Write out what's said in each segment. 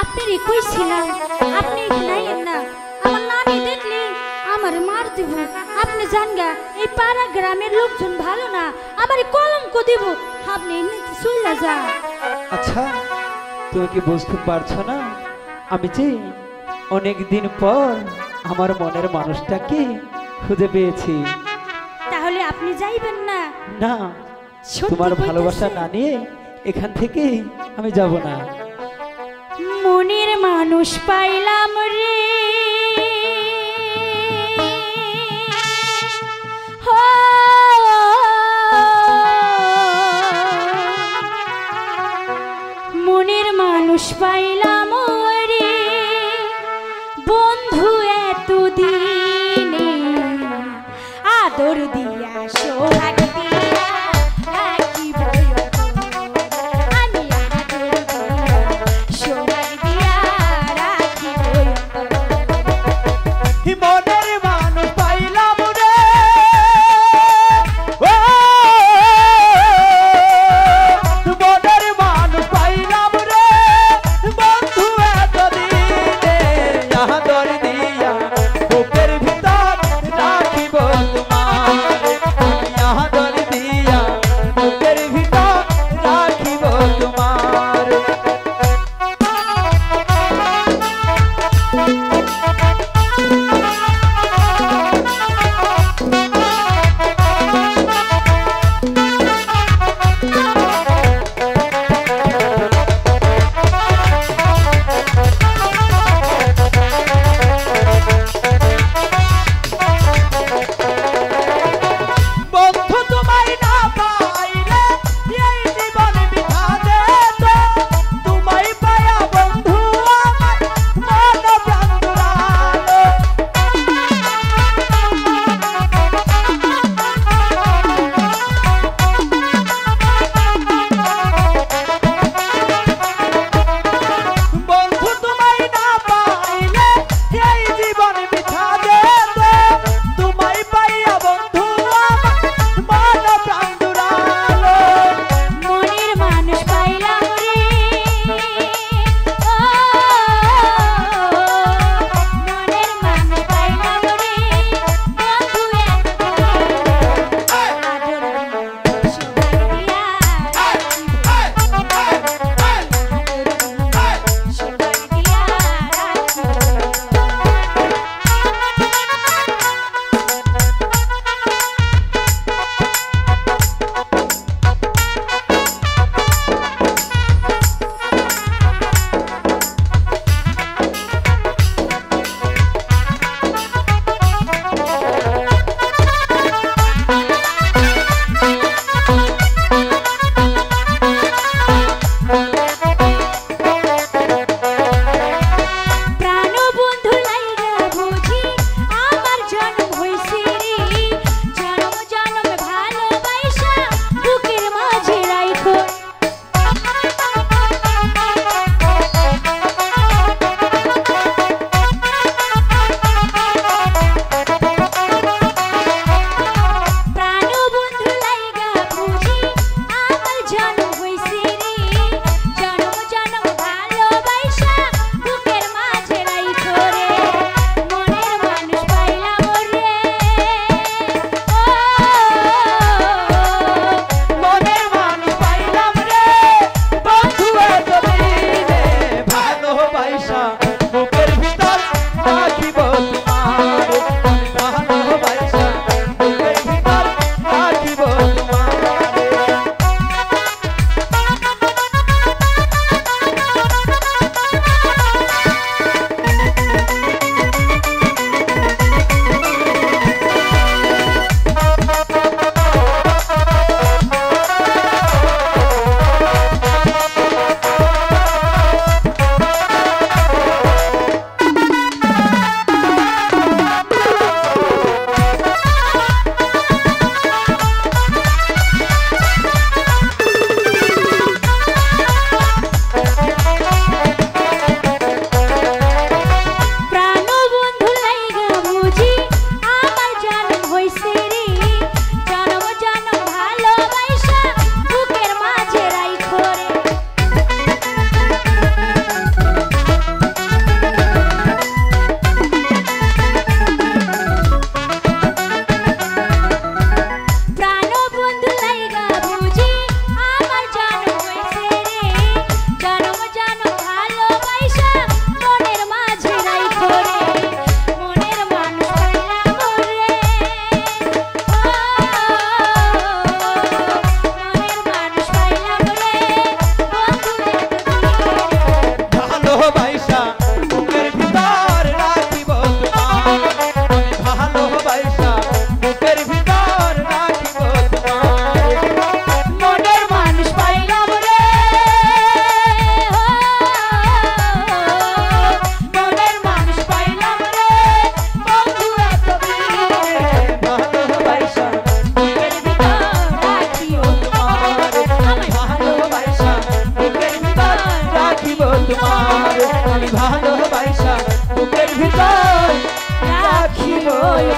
আপনি কইছিলাম আপনি নাইয়েন না, আমার নানি দেখলে আমার মার দেব। আপনি জানগা এই পাড়া গ্রামের লোকজন ভালো না, আমার কলঙ্ক দেব। আপনি এমনিতে চলে যা। আচ্ছা তুমি কি বুঝতে পারছো না আমি যে অনেক দিন পর আমার মনের মানুষটাকে খুঁজে পেয়েছি। তাহলে আপনি যাইবেন না? না, সত্যি তোমার কইতাছেন? ভালোবাসা না নিয়ে এখান থেকে আমি যাব না। মনের মানুষ পাইলাম রে, হো মনের মানুষ পাইলাম রে বন্ধু, এতদিনে আদর দিয়া সোহাগ দিয়া রাখিব আমি, আদর দিয়া সোহাগ দিয়া রাখিব। মনের মানুষ পাইলাম রে, ও মনের মানুষ পাইলাম রে বন্ধু, এতদিনে আদর দিয়া বুকের ভিতর রাখিব তোমার।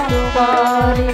তোমারে